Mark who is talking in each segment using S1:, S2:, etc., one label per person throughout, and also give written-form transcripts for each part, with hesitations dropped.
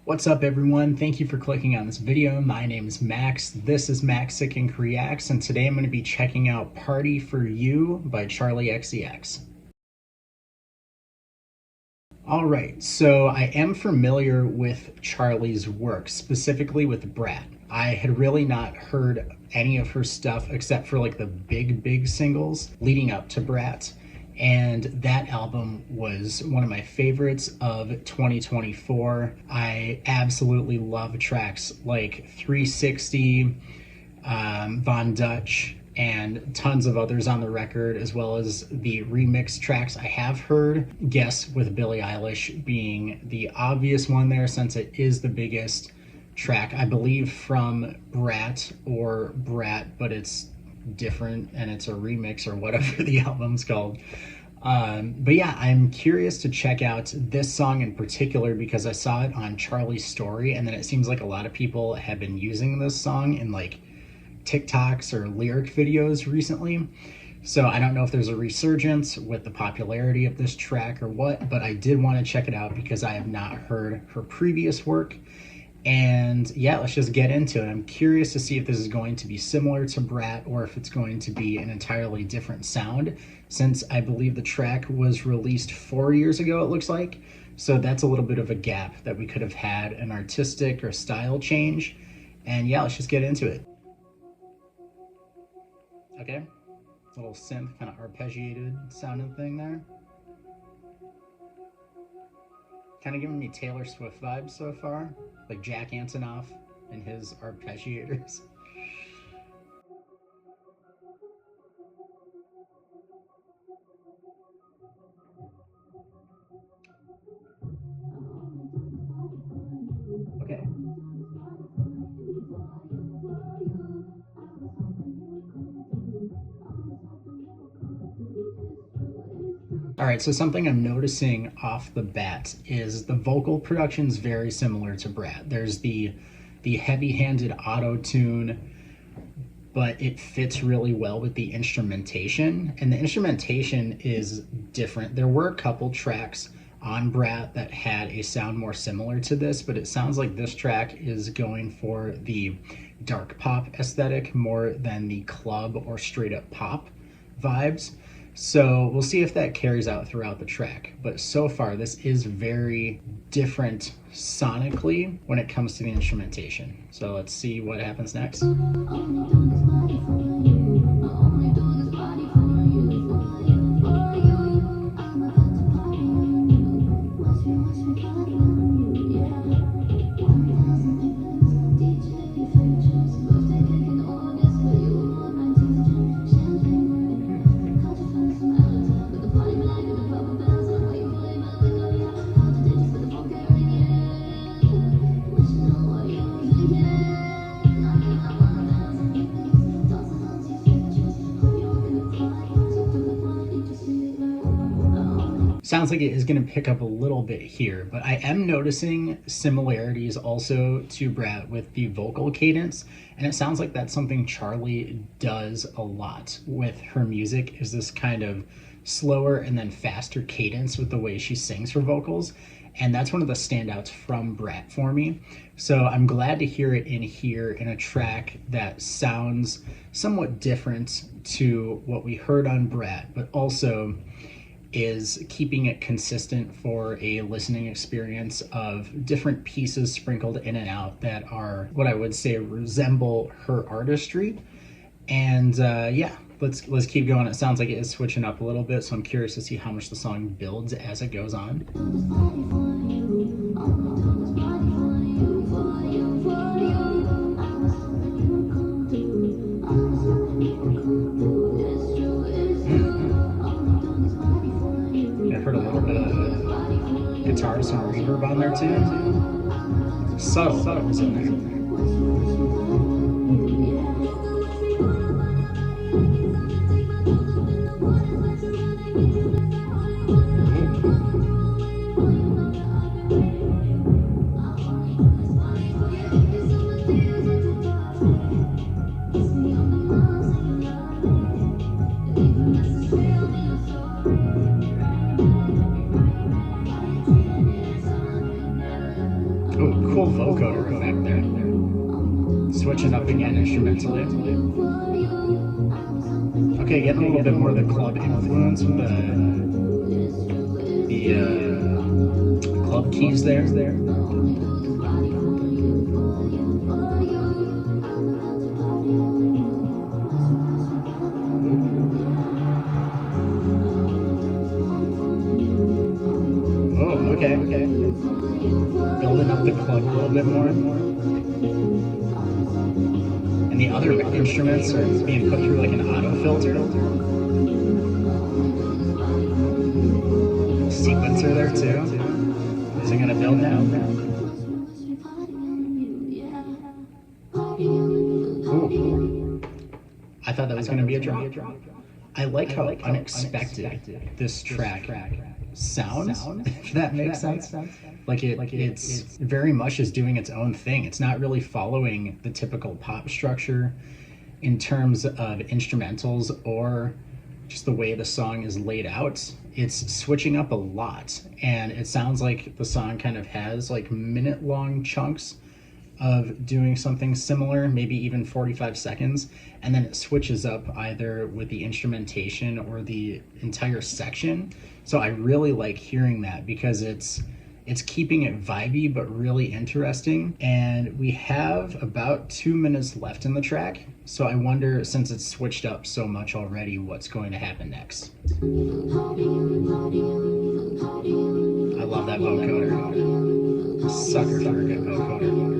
S1: What's up everyone? Thank you for clicking on this video. My name is Max. This is XCX Reacts, and today I'm going to be checking out Party For You by CHARLI XCX. Alright, so I am familiar with CHARLI's work, specifically with Brat. I had really not heard any of her stuff except for like the big singles leading up to Brat. And that album was one of my favorites of 2024. I absolutely love tracks like 360, Von Dutch, and tons of others on the record, as well as the remix tracks I have heard. Guess with Billie Eilish being the obvious one there, since it is the biggest track, I believe, from Brat or Brat, but it's different and it's a remix or whatever the album's called. But yeah, I'm curious to check out this song in particular because I saw it on CHARLI's story, and then it seems like a lot of people have been using this song in like TikToks or lyric videos recently. So I don't know if there's a resurgence with the popularity of this track or what, but I did want to check it out because I have not heard her previous work. And yeah, let's just get into it. I'm curious to see if this is going to be similar to Brat or if it's going to be an entirely different sound, since I believe the track was released 4 years ago, it looks like. So that's a little bit of a gap that we could have had an artistic or style change. And yeah, let's just get into it. Okay, little synth kind of arpeggiated sounding thing there. Kind of giving me Taylor Swift vibes so far, like Jack Antonoff and his arpeggiators. Okay. All right, so something I'm noticing off the bat is the vocal production's very similar to Brat. There's the heavy-handed auto-tune, but it fits really well with the instrumentation, and the instrumentation is different. There were a couple tracks on Brat that had a sound more similar to this, but it sounds like this track is going for the dark pop aesthetic more than the club or straight up pop vibes. So we'll see if that carries out throughout the track. But so far, this is very different sonically when it comes to the instrumentation. So let's see what happens next. Sounds like it is going to pick up a little bit here, but I am noticing similarities also to Brat with the vocal cadence, and it sounds like that's something CHARLI does a lot with her music, is this kind of slower and then faster cadence with the way she sings her vocals, and that's one of the standouts from Brat for me. So I'm glad to hear it in here in a track that sounds somewhat different to what we heard on Brat, but also is keeping it consistent for a listening experience of different pieces sprinkled in and out that are what I would say resemble her artistry. And yeah, let's keep going. It sounds like it is switching up a little bit, so I'm curious to see how much the song builds as it goes on. Guitar, some reverb on there too. Subtle, but it was in there. cool vocoder effect there. Switching up again instrumentally. Okay, getting a little bit more of the club influence with the club keys there. Oh, okay. Building up the club a little bit more. And the other instruments are being put through like an auto filter. Sequencer there too. Is it gonna build now? Ooh. I thought that was gonna be a drop. I like how unexpected this track sounds, if that makes sense. Like it's very much is doing its own thing. It's not really following the typical pop structure in terms of instrumentals or just the way the song is laid out. It's switching up a lot, and it sounds like the song kind of has like minute-long chunks of doing something similar, maybe even 45 seconds, and then it switches up either with the instrumentation or the entire section. So I really like hearing that because it's keeping it vibey but really interesting. And we have about 2 minutes left in the track, so I wonder, since it's switched up so much already, what's going to happen next. I love that vocoder. Sucker for a good vocoder.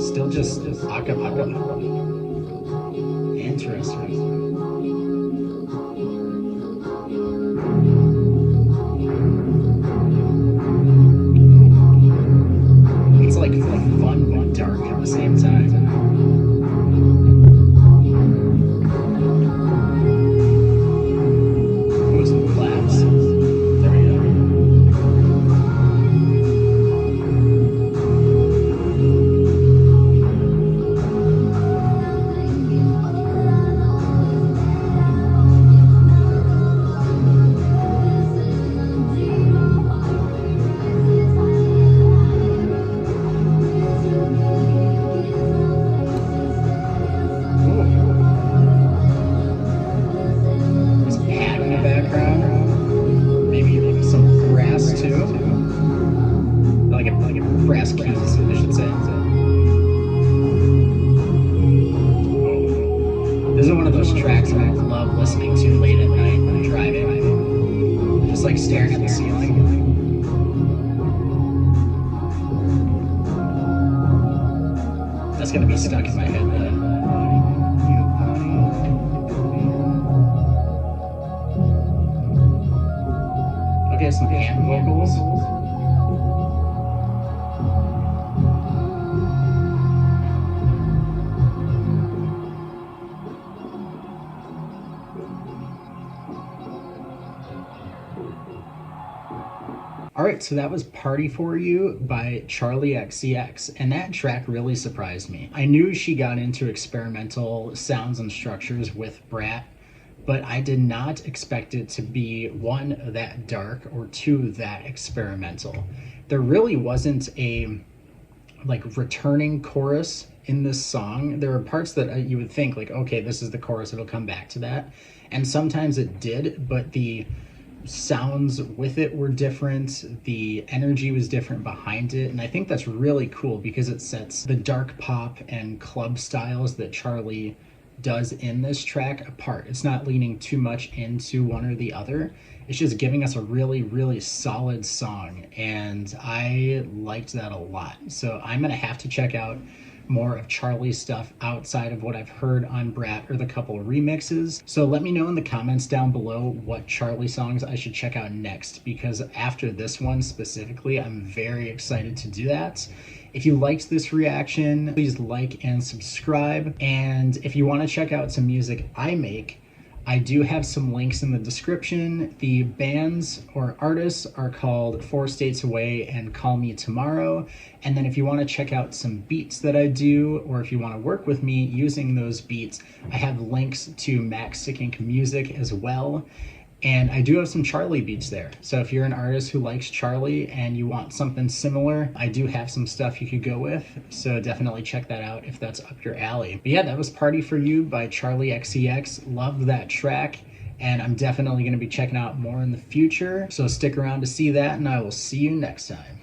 S1: Still just acapella. Interesting. It's like fun but dark at the same time. Oh, some claps. There we go. Brass keys, I should say. This is one of those tracks that I love listening to late at night when I'm driving. Just like staring at the ceiling. That's gonna be stuck in my head then. Okay, some hand vocals. Alright, so that was Party For You by CHARLI XCX, and that track really surprised me. I knew she got into experimental sounds and structures with Brat, but I did not expect it to be, one, that dark, or two, that experimental. There really wasn't a returning chorus in this song. There are parts that you would think like, okay, this is the chorus, it'll come back to that. And sometimes it did, but the sounds with it were different, the energy was different behind it, and I think that's really cool because it sets the dark pop and club styles that CHARLI does in this track apart. It's not leaning too much into one or the other. It's just giving us a really, really solid song, and I liked that a lot. So I'm gonna have to check out more of CHARLI's stuff outside of what I've heard on Brat or the couple of remixes. So let me know in the comments down below what CHARLI songs I should check out next, because after this one specifically, I'm very excited to do that. If you liked this reaction, please like and subscribe. And if you want to check out some music I make, I do have some links in the description. The bands or artists are called 4 States Away and Call Me Tomorrow. And then if you want to check out some beats that I do, or if you want to work with me using those beats, I have links to Max Sick Ink Music as well. And I do have some CHARLI beats there. So if you're an artist who likes CHARLI and you want something similar, I do have some stuff you could go with. So definitely check that out if that's up your alley. But yeah, that was Party For You by CHARLI XCX. Love that track. And I'm definitely going to be checking out more in the future. So stick around to see that, and I will see you next time.